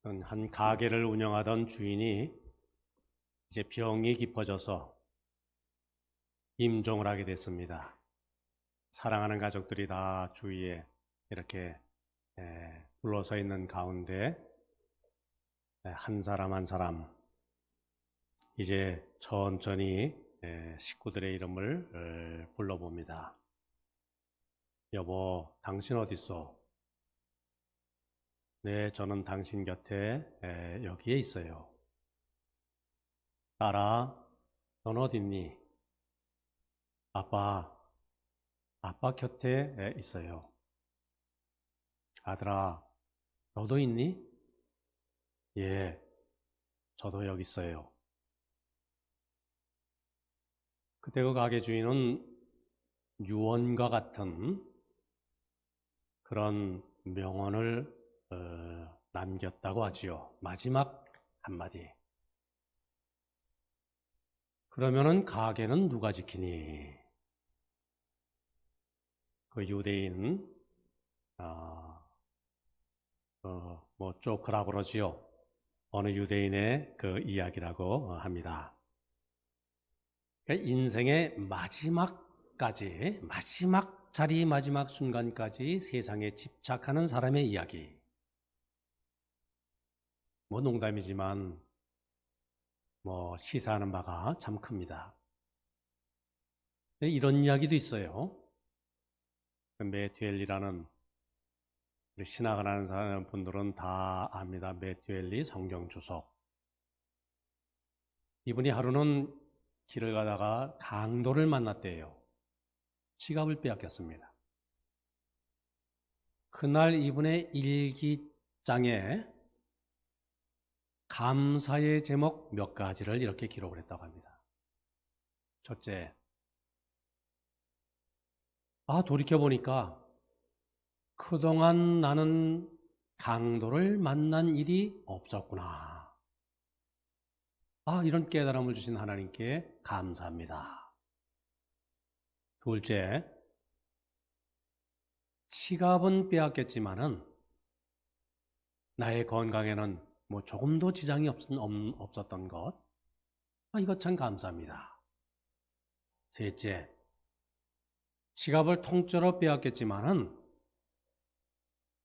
한 가게를 운영하던 주인이 이제 병이 깊어져서 임종을 하게 됐습니다. 사랑하는 가족들이 다 주위에 이렇게 둘러서 있는 가운데 한 사람 한 사람 이제 천천히 식구들의 이름을 불러봅니다. 여보, 당신 어딨어? 네, 저는 당신 곁에 여기에 있어요. 딸아, 넌 어딨니? 아빠 곁에 있어요. 아들아, 너도 있니? 예, 저도 여기 있어요. 그때 그 가게 주인은 유언과 같은 그런 명언을 남겼다고 하지요. 마지막 한마디. 그러면은 가게는 누가 지키니? 그 유대인 뭐 쪼크라고 그러지요. 어느 유대인의 그 이야기라고 합니다. 그러니까 인생의 마지막까지, 마지막 자리, 마지막 순간까지 세상에 집착하는 사람의 이야기. 뭐 농담이지만 뭐 시사하는 바가 참 큽니다. 이런 이야기도 있어요. 메투엘리라는 신학을 하는 분들은 다 압니다. 메투엘리 성경 주석. 이분이 하루는 길을 가다가 강도를 만났대요. 지갑을 빼앗겼습니다. 그날 이분의 일기장에 감사의 제목 몇 가지를 이렇게 기록을 했다고 합니다. 첫째, 돌이켜보니까 그동안 나는 강도를 만난 일이 없었구나. 이런 깨달음을 주신 하나님께 감사합니다. 둘째, 지갑은 빼앗겼지만은 나의 건강에는 뭐 조금도 지장이 없었던 것, 이것 참 감사합니다. 셋째, 지갑을 통째로 빼앗겼지만은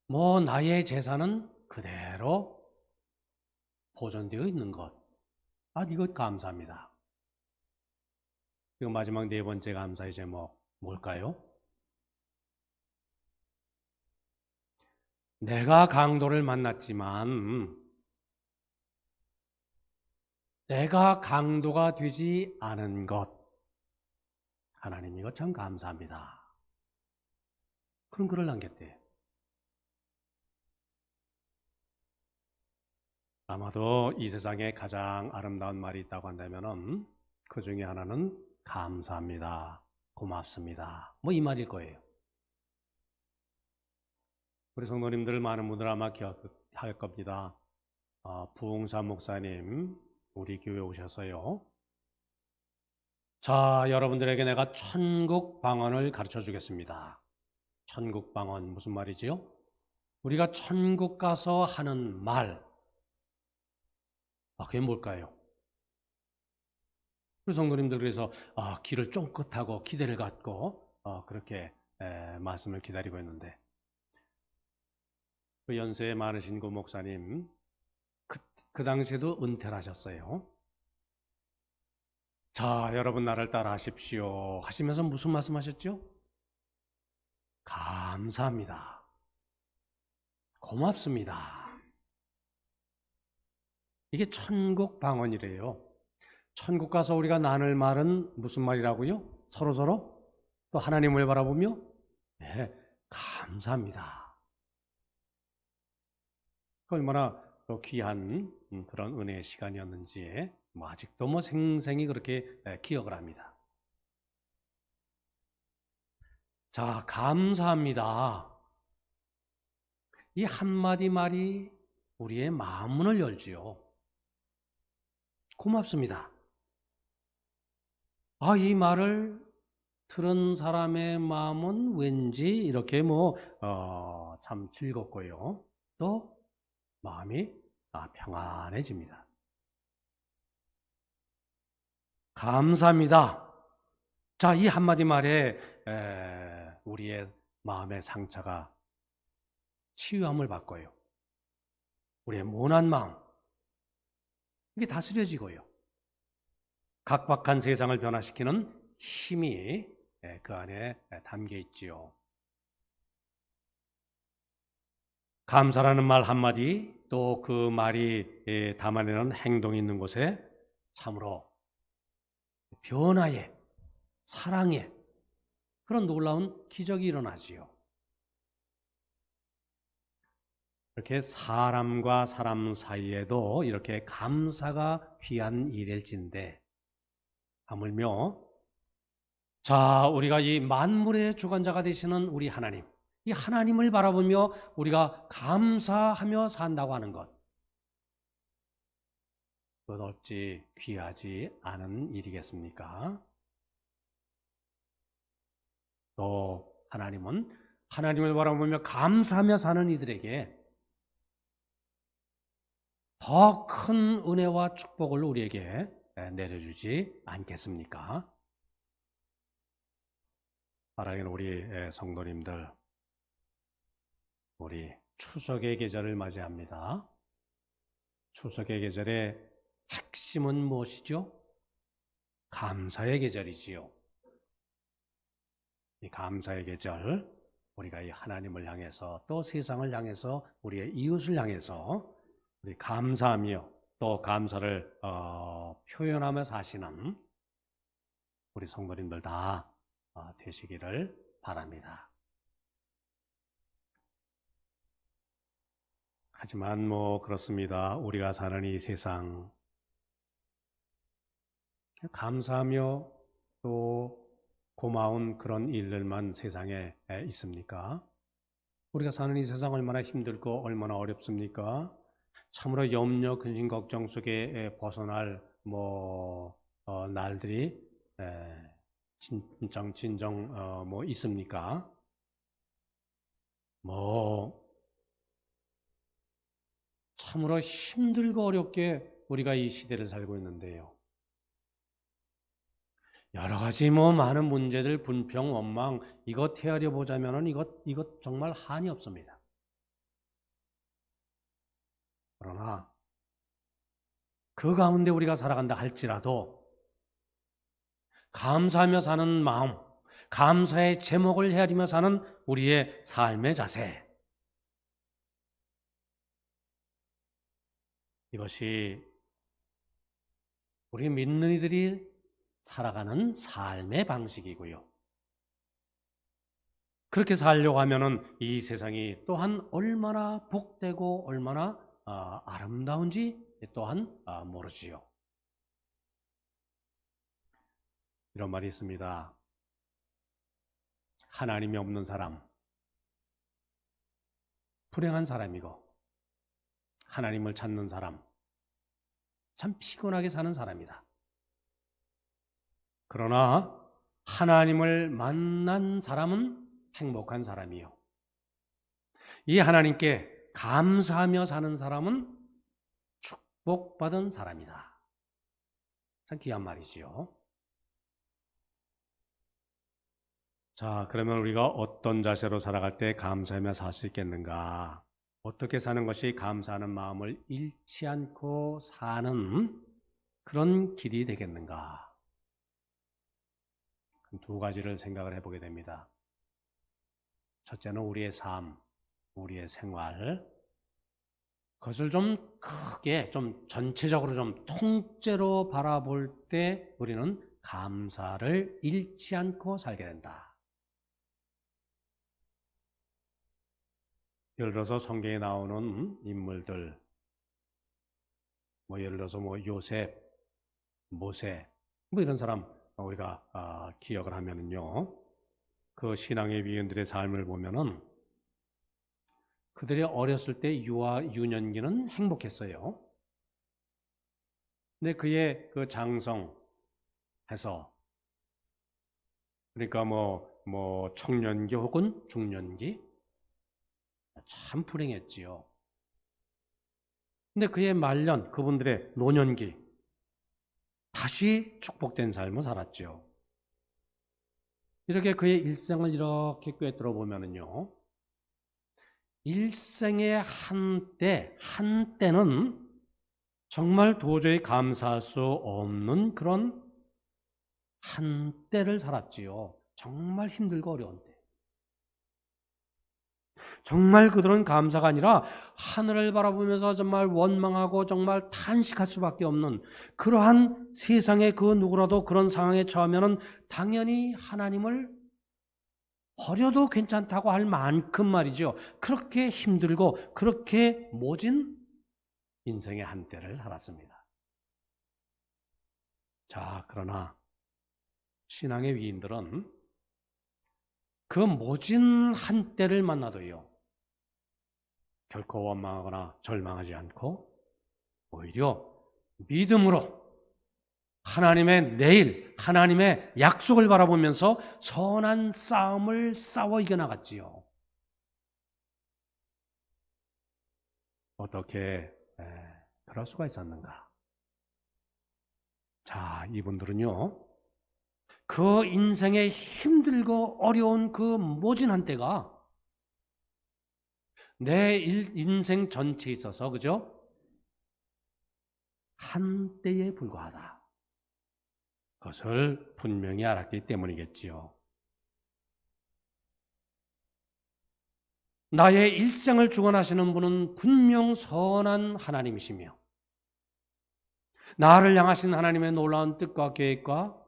뭐 나의 재산은 그대로 보존되어 있는 것, 이것 감사합니다. 그리고 마지막 네 번째 감사의 제목 뭘까요? 내가 강도를 만났지만 내가 강도가 되지 않은 것, 하나님 이거 참 감사합니다. 그런 글을 남겼대요. 아마도 이 세상에 가장 아름다운 말이 있다고 한다면 그 중에 하나는 감사합니다, 고맙습니다, 뭐 이 말일 거예요. 우리 성도님들 많은 분들 아마 기억할 겁니다. 부흥산 목사님 우리 교회 오셔서요, 자, 여러분들에게 내가 천국 방언을 가르쳐 주겠습니다. 천국 방언 무슨 말이지요? 우리가 천국 가서 하는 말, 그게 뭘까요? 우리 성도님들 그래서 귀를 쫑긋하고 기대를 갖고 그렇게 말씀을 기다리고 있는데, 그 연세 많으신 그 목사님 그 당시에도 은퇴를 하셨어요. 자, 여러분 나를 따라 하십시오 하시면서 무슨 말씀 하셨죠? 감사합니다, 고맙습니다. 이게 천국 방언이래요. 천국 가서 우리가 나눌 말은 무슨 말이라고요? 서로서로 또 하나님을 바라보며 네, 감사합니다. 얼마나 귀한 그런 은혜의 시간이었는지 아직도 생생히 그렇게 기억을 합니다. 자, 감사합니다. 이 한마디 말이 우리의 마음문을 열지요. 고맙습니다. 이 말을 들은 사람의 마음은 왠지 이렇게 참 즐겁고요. 또 마음이 평안해집니다. 감사합니다. 자, 이 한마디 말에 우리의 마음의 상처가 치유함을 받고요. 우리의 모난 마음, 이게 다스려지고요. 각박한 세상을 변화시키는 힘이 그 안에 담겨 있지요. 감사라는 말 한마디, 또 그 말이 담아내는 행동이 있는 곳에 참으로 변화의, 사랑의 그런 놀라운 기적이 일어나지요. 이렇게 사람과 사람 사이에도 이렇게 감사가 귀한 일일진데, 하물며 자, 우리가 이 만물의 주관자가 되시는 우리 하나님, 이 하나님을 바라보며 우리가 감사하며 산다고 하는 것, 그것 어찌 귀하지 않은 일이겠습니까? 또 하나님은 하나님을 바라보며 감사하며 사는 이들에게 더 큰 은혜와 축복을 우리에게 내려주지 않겠습니까? 사랑하는 우리 성도님들, 우리 추석의 계절을 맞이합니다. 추석의 계절의 핵심은 무엇이죠? 감사의 계절이지요. 이 감사의 계절, 우리가 이 하나님을 향해서 또 세상을 향해서 우리의 이웃을 향해서 우리 감사하며 또 감사를 표현하며 사시는 우리 성도님들 다 되시기를 바랍니다. 하지만 그렇습니다. 우리가 사는 이 세상, 감사하며 또 고마운 그런 일들만 세상에 있습니까? 우리가 사는 이 세상 얼마나 힘들고 얼마나 어렵습니까? 참으로 염려, 근심, 걱정 속에 벗어날 날들이 진정 있습니까? 참으로 힘들고 어렵게 우리가 이 시대를 살고 있는데요. 여러 가지 많은 문제들, 분평, 원망, 이것 헤아려 보자면은 이것 정말 한이 없습니다. 그러나 그 가운데 우리가 살아간다 할지라도 감사하며 사는 마음, 감사의 제목을 헤아리며 사는 우리의 삶의 자세, 이것이 우리 믿는 이들이 살아가는 삶의 방식이고요. 그렇게 살려고 하면은 이 세상이 또한 얼마나 복되고 얼마나 아름다운지 또한 모르지요. 이런 말이 있습니다. 하나님이 없는 사람, 불행한 사람이고, 하나님을 찾는 사람, 참 피곤하게 사는 사람이다. 그러나 하나님을 만난 사람은 행복한 사람이요. 이 하나님께 감사하며 사는 사람은 축복받은 사람이다. 참 귀한 말이지요. 자, 그러면 우리가 어떤 자세로 살아갈 때 감사하며 살 수 있겠는가? 어떻게 사는 것이 감사하는 마음을 잃지 않고 사는 그런 길이 되겠는가? 두 가지를 생각을 해보게 됩니다. 첫째는 우리의 삶, 우리의 생활, 그것을 좀 크게, 좀 전체적으로 좀 통째로 바라볼 때 우리는 감사를 잃지 않고 살게 된다. 예를 들어서 성경에 나오는 인물들, 예를 들어서 요셉, 모세, 이런 사람 우리가 기억을 하면은요, 그 신앙의 위인들의 삶을 보면은 그들이 어렸을 때 유년기는 행복했어요. 근데 그의 그 장성해서, 그러니까 청년기 혹은 중년기 참 불행했지요. 근데 그의 말년, 그분들의 노년기 다시 축복된 삶을 살았죠. 이렇게 그의 일생을 이렇게 꿰뚫어 보면은요, 일생의 한때는 정말 도저히 감사할 수 없는 그런 한때를 살았지요. 정말 힘들고 어려운 때. 정말 그들은 감사가 아니라 하늘을 바라보면서 정말 원망하고 정말 탄식할 수밖에 없는 그러한 세상의 그 누구라도 그런 상황에 처하면은 당연히 하나님을 버려도 괜찮다고 할 만큼 말이죠. 그렇게 힘들고 그렇게 모진 인생의 한때를 살았습니다. 자, 그러나 신앙의 위인들은 그 모진 한때를 만나도요, 결코 원망하거나 절망하지 않고 오히려 믿음으로 하나님의 내일, 하나님의 약속을 바라보면서 선한 싸움을 싸워 이겨나갔지요. 어떻게 그럴 수가 있었는가? 자, 이분들은요, 그 인생의 힘들고 어려운 그 모진 한때가 내 인생 전체에 있어서, 그죠? 한때에 불과하다. 그것을 분명히 알았기 때문이겠지요. 나의 일생을 주관하시는 분은 분명 선한 하나님이시며 나를 향하신 하나님의 놀라운 뜻과 계획과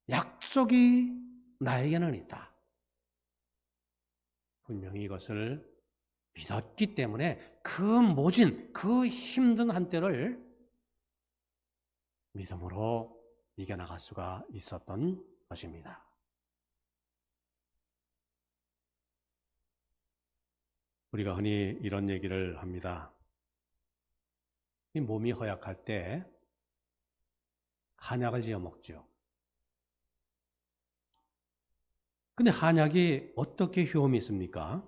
약속이 나에게는 있다. 분명히 이것을 믿었기 때문에 그 모진, 그 힘든 한때를 믿음으로 이겨나갈 수가 있었던 것입니다. 우리가 흔히 이런 얘기를 합니다. 이 몸이 허약할 때 한약을 지어 먹죠. 근데 한약이 어떻게 효험이 있습니까?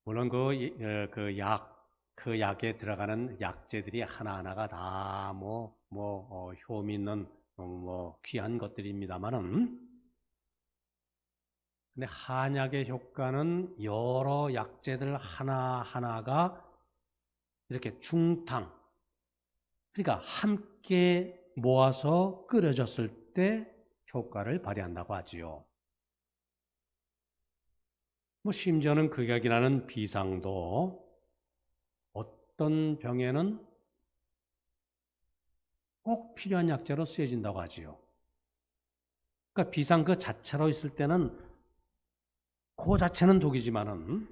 물론 그 약에 들어가는 약재들이 하나하나가 다 효험이 있는 귀한 것들입니다만은, 근데 한약의 효과는 여러 약재들 하나하나가 이렇게 중탕, 그러니까 함께 모아서 끓여졌을 때 효과를 발휘한다고 하지요. 심지어는 극약이라는 비상도 어떤 병에는 꼭 필요한 약재로 쓰여진다고 하지요. 그러니까 비상 그 자체로 있을 때는 그 자체는 독이지만은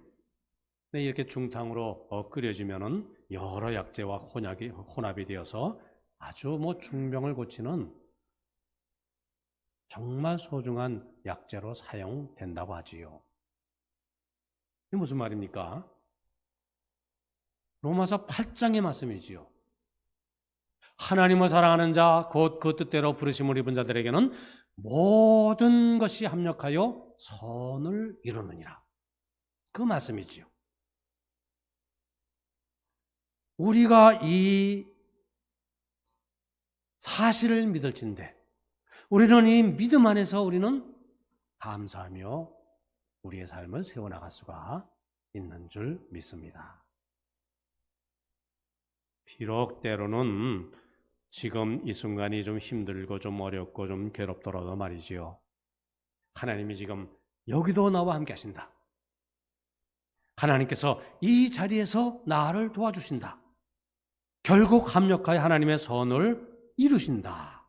이렇게 중탕으로 끓여지면은 여러 약재와 혼합이 되어서 아주 중병을 고치는 정말 소중한 약재로 사용된다고 하지요. 이게 무슨 말입니까? 로마서 8장의 말씀이지요. 하나님을 사랑하는 자, 곧 그 뜻대로 부르심을 입은 자들에게는 모든 것이 합력하여 선을 이루느니라. 그 말씀이지요. 우리가 이 사실을 믿을진데 우리는 이 믿음 안에서 우리는 감사하며 우리의 삶을 세워나갈 수가 있는 줄 믿습니다. 비록 때로는 지금 이 순간이 좀 힘들고 좀 어렵고 좀 괴롭더라도 말이지요. 하나님이 지금 여기도 나와 함께 하신다. 하나님께서 이 자리에서 나를 도와주신다. 결국 합력하여 하나님의 선을 이루신다.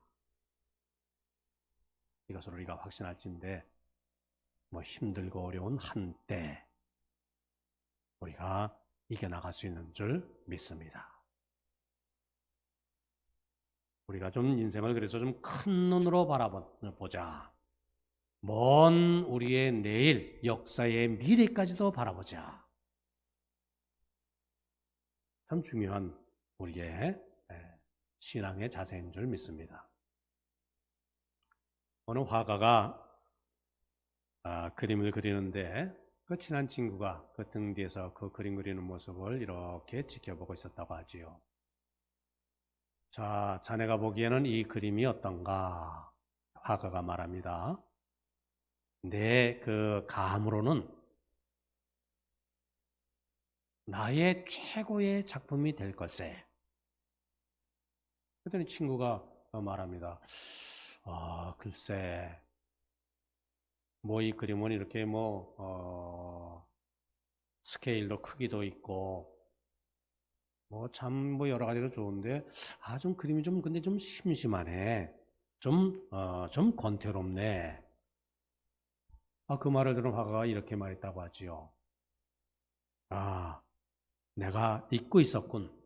이것을 우리가 확신할진데 힘들고 어려운 한때 우리가 이겨나갈 수 있는 줄 믿습니다. 우리가 좀 인생을 그래서 좀 큰 눈으로 바라보자. 먼 우리의 내일, 역사의 미래까지도 바라보자. 참 중요한 우리의 신앙의 자세인 줄 믿습니다. 어느 화가가 그림을 그리는데 그 친한 친구가 그 등 뒤에서 그 그림 그리는 모습을 이렇게 지켜보고 있었다고 하지요. 자, 자네가 보기에는 이 그림이 어떤가? 화가가 말합니다. 내 그 감으로는 나의 최고의 작품이 될 걸세. 그랬더니 친구가 말합니다. 글쎄, 뭐 이 그림은 이렇게 스케일도 크기도 있고, 참 여러 가지로 좋은데, 좀 그림이 근데 좀 심심하네. 좀 권태롭네. 그 말을 들은 화가가 이렇게 말했다고 하지요. 내가 잊고 있었군.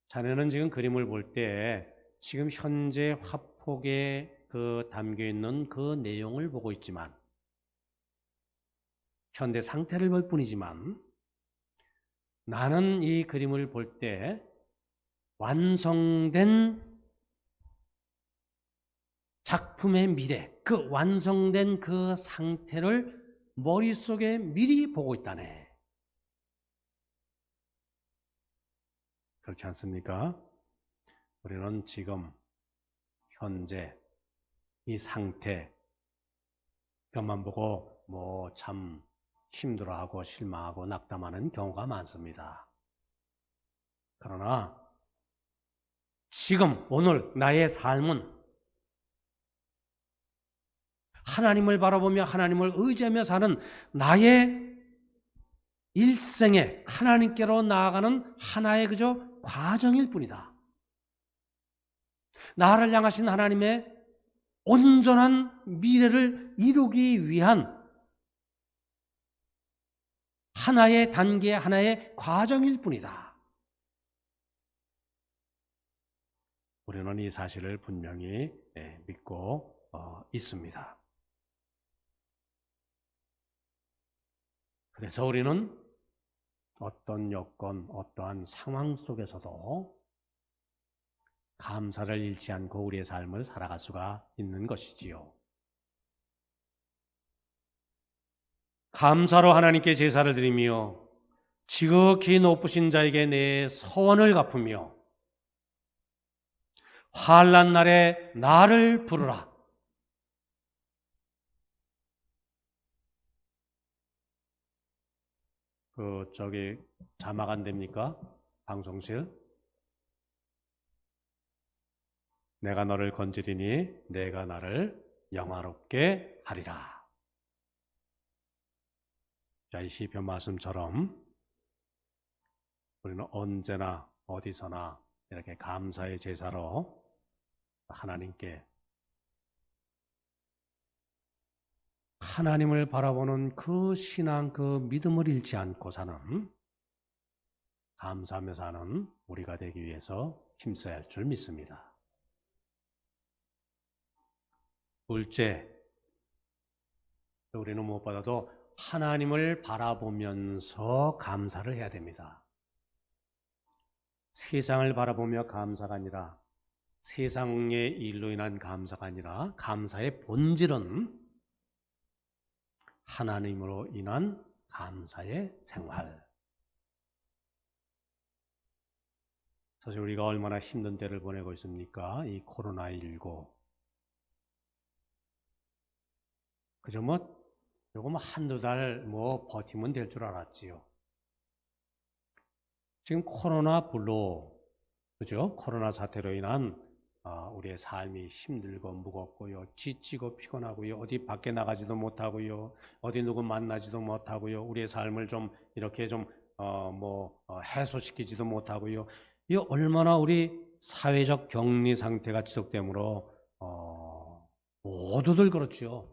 자네는 지금 그림을 볼 때 지금 현재 화폭에 담겨 있는 그 내용을 보고 있지만, 현대 상태를 볼 뿐이지만, 나는 이 그림을 볼 때 완성된 작품의 미래, 그 완성된 그 상태를 머릿속에 미리 보고 있다네. 그렇지 않습니까? 우리는 지금 현재 이 상태 벽만 보고 참 힘들어하고 실망하고 낙담하는 경우가 많습니다. 그러나 지금 오늘 나의 삶은 하나님을 바라보며 하나님을 의지하며 사는 나의 일생에 하나님께로 나아가는 하나의 그저 과정일 뿐이다. 나를 향하신 하나님의 온전한 미래를 이루기 위한 하나의 단계, 하나의 과정일 뿐이다. 우리는 이 사실을 분명히 믿고 있습니다. 그래서 우리는 어떤 여건, 어떠한 상황 속에서도 감사를 잃지 않고 우리의 삶을 살아갈 수가 있는 것이지요. 감사로 하나님께 제사를 드리며 지극히 높으신 자에게 내 서원을 갚으며 환난 날에 나를 부르라. 저기 자막 안 됩니까? 방송실. 내가 너를 건지리니 내가 나를 영화롭게 하리라. 자, 이 시편 말씀처럼 우리는 언제나 어디서나 이렇게 감사의 제사로 하나님께 하나님을 바라보는 그 신앙, 그 믿음을 잃지 않고 사는, 감사하며 사는 우리가 되기 위해서 힘써야 할 줄 믿습니다. 둘째, 우리는 무엇보다도 하나님을 바라보면서 감사를 해야 됩니다. 세상을 바라보며 감사가 아니라, 세상의 일로 인한 감사가 아니라, 감사의 본질은 하나님으로 인한 감사의 생활. 사실 우리가 얼마나 힘든 때를 보내고 있습니까? 이 코로나19. 그저 요거 한두 달 버티면 될 줄 알았지요. 지금 코로나 블루, 그죠? 코로나 사태로 인한 우리의 삶이 힘들고 무겁고요, 지치고 피곤하고요, 어디 밖에 나가지도 못하고요, 어디 누구 만나지도 못하고요, 우리의 삶을 좀 이렇게 해소시키지도 못하고요. 이 얼마나 우리 사회적 격리 상태가 지속되므로 모두들 그렇지요.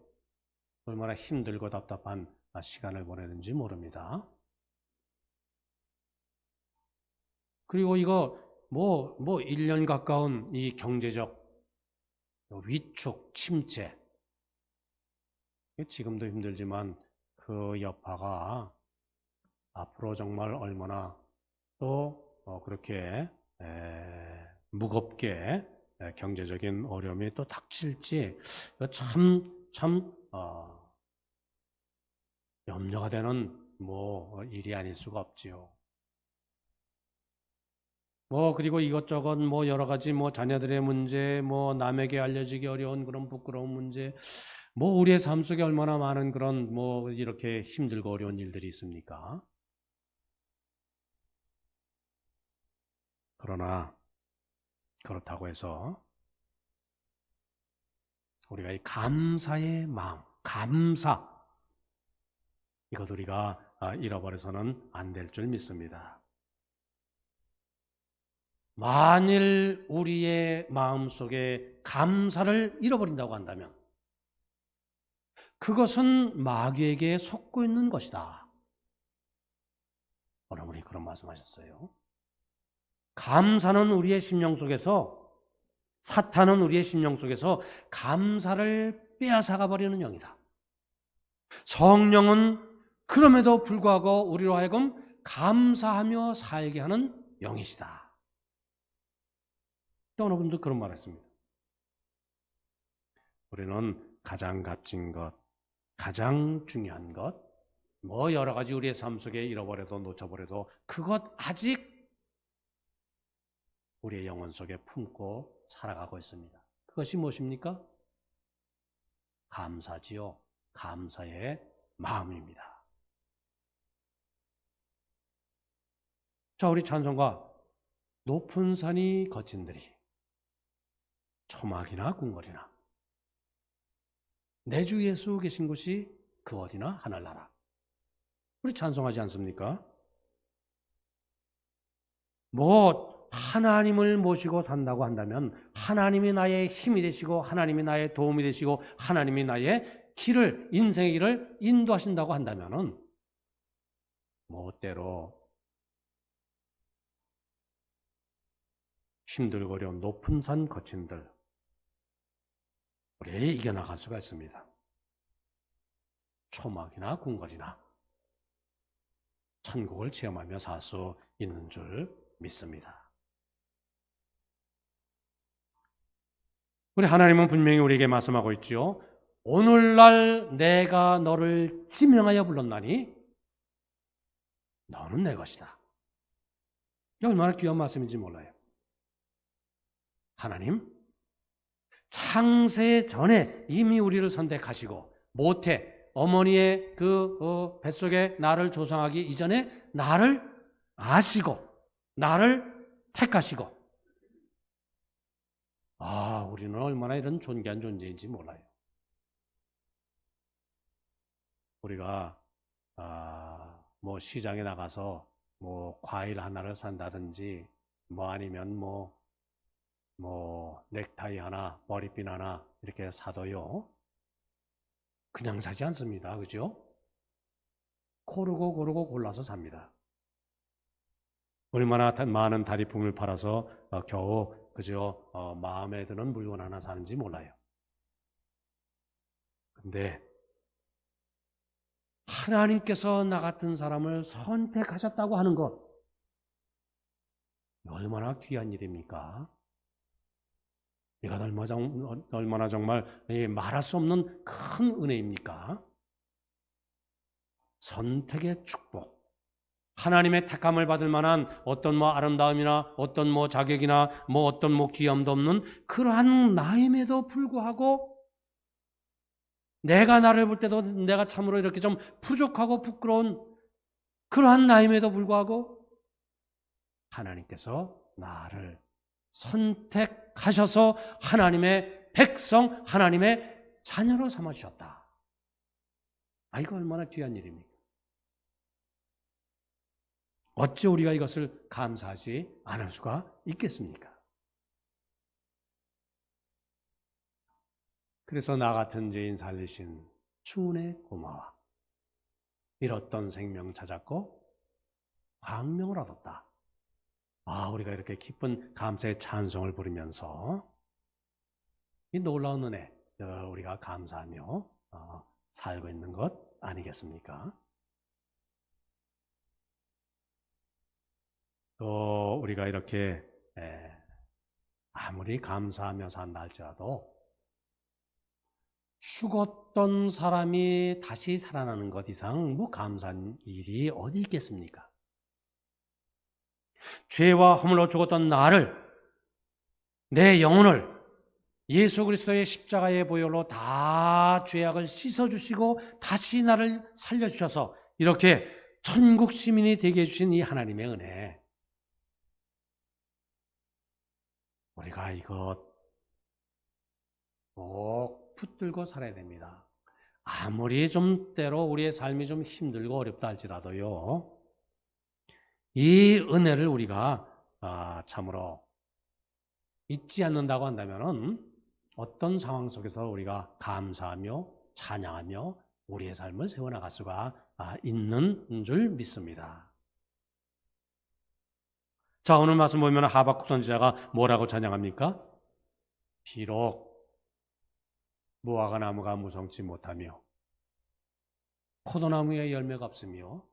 얼마나 힘들고 답답한 시간을 보내는지 모릅니다. 그리고 이거 1년 가까운 이 경제적 위축, 침체. 지금도 힘들지만 그 여파가 앞으로 정말 얼마나 또 그렇게 무겁게 경제적인 어려움이 또 닥칠지 참 염려가 되는 일이 아닐 수가 없지요. 그리고 이것저것 여러 가지 자녀들의 문제, 남에게 알려지기 어려운 그런 부끄러운 문제, 우리의 삶 속에 얼마나 많은 그런 이렇게 힘들고 어려운 일들이 있습니까? 그러나 그렇다고 해서 우리가 이 감사의 마음, 감사, 이것 우리가 잃어버려서는 안 될 줄 믿습니다. 만일 우리의 마음속에 감사를 잃어버린다고 한다면 그것은 마귀에게 속고 있는 것이다. 여러분이 그런 말씀하셨어요. 감사는 우리의 심령 속에서, 사탄은 우리의 심령 속에서 감사를 빼앗아가 버리는 영이다. 성령은 그럼에도 불구하고 우리로 하여금 감사하며 살게 하는 영이시다. 여러분도 그런 말 했습니다. 우리는 가장 값진 것, 가장 중요한 것, 여러 가지 우리의 삶 속에 잃어버려도 놓쳐버려도 그것 아직 우리의 영혼 속에 품고 살아가고 있습니다. 그것이 무엇입니까? 감사지요. 감사의 마음입니다. 자, 우리 찬송가 높은 산이 거친들이 초막이나 궁궐이나 내 주 예수 계신 곳이 그 어디나 하늘나라. 우리 찬송하지 않습니까? 하나님을 모시고 산다고 한다면 하나님이 나의 힘이 되시고 하나님이 나의 도움이 되시고 하나님이 나의 길을, 인생의 길을 인도하신다고 한다면은 때로 힘들고 어려운 높은 산 거친들 우리를 이겨나갈 수가 있습니다. 초막이나 궁궐이나 천국을 체험하며 살 수 있는 줄 믿습니다. 우리 하나님은 분명히 우리에게 말씀하고 있죠. 오늘날 내가 너를 지명하여 불렀나니 너는 내 것이다. 얼마나 귀한 말씀인지 몰라요. 하나님 창세 전에 이미 우리를 선택하시고 모태 어머니의 그 뱃속에 나를 조성하기 이전에 나를 아시고 나를 택하시고 우리는 얼마나 이런 존귀한 존재인지 몰라요. 우리가 시장에 나가서 과일 하나를 산다든지 아니면 넥타이 하나, 머리핀 하나 이렇게 사도요. 그냥 사지 않습니다. 그죠? 고르고 골라서 삽니다. 얼마나 많은 다리품을 팔아서 겨우 그저 마음에 드는 물건 하나 사는지 몰라요. 근데 하나님께서 나 같은 사람을 선택하셨다고 하는 것 얼마나 귀한 일입니까? 이건 얼마나 정말 말할 수 없는 큰 은혜입니까? 선택의 축복. 하나님의 택함을 받을 만한 어떤 아름다움이나 어떤 자격이나 어떤 귀함도 없는 그러한 나임에도 불구하고 내가 나를 볼 때도 내가 참으로 이렇게 좀 부족하고 부끄러운 그러한 나임에도 불구하고 하나님께서 나를 선택하셔서 하나님의 백성, 하나님의 자녀로 삼아주셨다. 이거 얼마나 귀한 일입니까? 어찌 우리가 이것을 감사하지 않을 수가 있겠습니까? 그래서 나 같은 죄인 살리신 주은혜 고마워. 잃었던 생명 찾았고 광명을 얻었다. 우리가 이렇게 기쁜 감사의 찬송을 부르면서 이 놀라운 은혜 우리가 감사하며 살고 있는 것 아니겠습니까? 또 우리가 이렇게 아무리 감사하며 산다 할지라도 죽었던 사람이 다시 살아나는 것 이상 뭐 감사한 일이 어디 있겠습니까? 죄와 허물로 죽었던 나를, 내 영혼을 예수 그리스도의 십자가의 보혈로 다 죄악을 씻어주시고 다시 나를 살려주셔서 이렇게 천국 시민이 되게 해주신 이 하나님의 은혜, 우리가 이것 꼭 붙들고 살아야 됩니다. 아무리 좀 때로 우리의 삶이 좀 힘들고 어렵다 할지라도요, 이 은혜를 우리가 참으로 잊지 않는다고 한다면은 어떤 상황 속에서 우리가 감사하며 찬양하며 우리의 삶을 세워나갈 수가 있는 줄 믿습니다. 자, 오늘 말씀 보면 하박국 선지자가 뭐라고 찬양합니까? 비록 무화과 나무가 무성치 못하며 포도나무에 열매가 없으며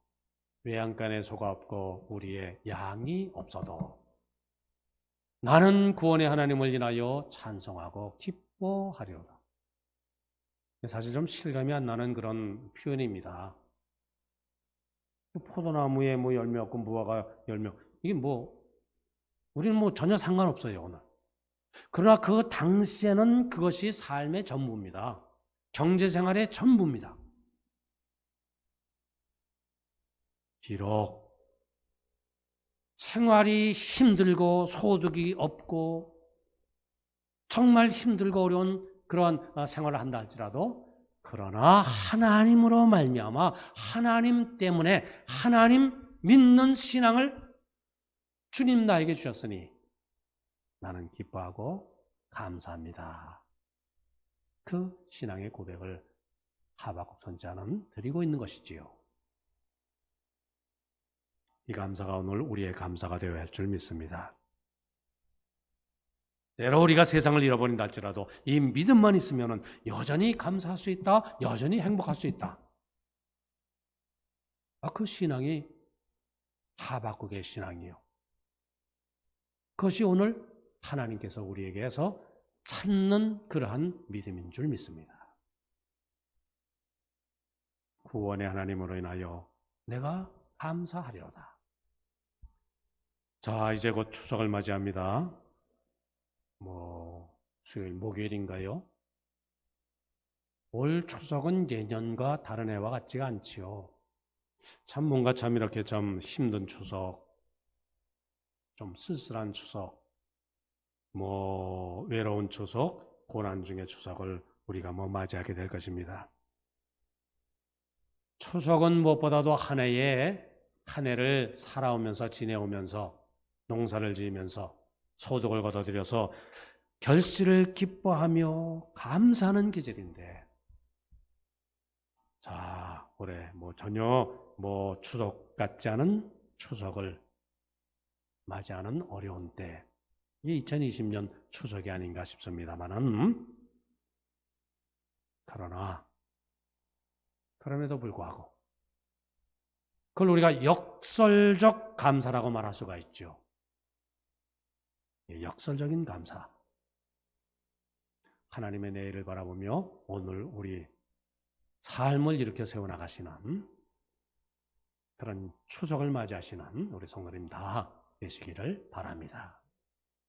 외양간에 소가 없고 우리의 양이 없어도 나는 구원의 하나님을 인하여 찬송하고 기뻐하리로다. 사실 좀 실감이 안 나는 그런 표현입니다. 포도나무에 뭐 열매 없고 무화과 열매, 이게 우리는 전혀 상관없어요, 오늘. 그러나 그 당시에는 그것이 삶의 전부입니다. 경제생활의 전부입니다. 비록 생활이 힘들고 소득이 없고 정말 힘들고 어려운 그러한 생활을 한다 할지라도, 그러나 하나님으로 말미암아 하나님 때문에 하나님 믿는 신앙을 주님 나에게 주셨으니 나는 기뻐하고 감사합니다. 그 신앙의 고백을 하박국 선지자는 드리고 있는 것이지요. 이 감사가 오늘 우리의 감사가 되어야 할 줄 믿습니다. 때로 우리가 세상을 잃어버린다 할지라도 이 믿음만 있으면 여전히 감사할 수 있다, 여전히 행복할 수 있다. 그 신앙이 하박국의 신앙이요. 그것이 오늘 하나님께서 우리에게서 찾는 그러한 믿음인 줄 믿습니다. 구원의 하나님으로 인하여 내가 감사하리로다. 자, 이제 곧 추석을 맞이합니다. 수요일, 목요일인가요? 올 추석은 예년과 다른 해와 같지가 않지요. 참 뭔가 참 이렇게 좀 힘든 추석, 좀 쓸쓸한 추석, 외로운 추석, 고난 중의 추석을 우리가 맞이하게 될 것입니다. 추석은 무엇보다도 한 해를 살아오면서 지내오면서 농사를 지으면서 소득을 거둬들여서 결실을 기뻐하며 감사하는 계절인데, 자, 올해 전혀 추석 같지 않은 추석을 맞이하는 어려운 때, 이게 2020년 추석이 아닌가 싶습니다만은, 그럼에도 불구하고 그걸 우리가 역설적 감사라고 말할 수가 있죠. 역설적인 감사. 하나님의 내일을 바라보며 오늘 우리 삶을 일으켜 세워나가시는 그런 추석을 맞이하시는 우리 성도님 다 되시기를 바랍니다.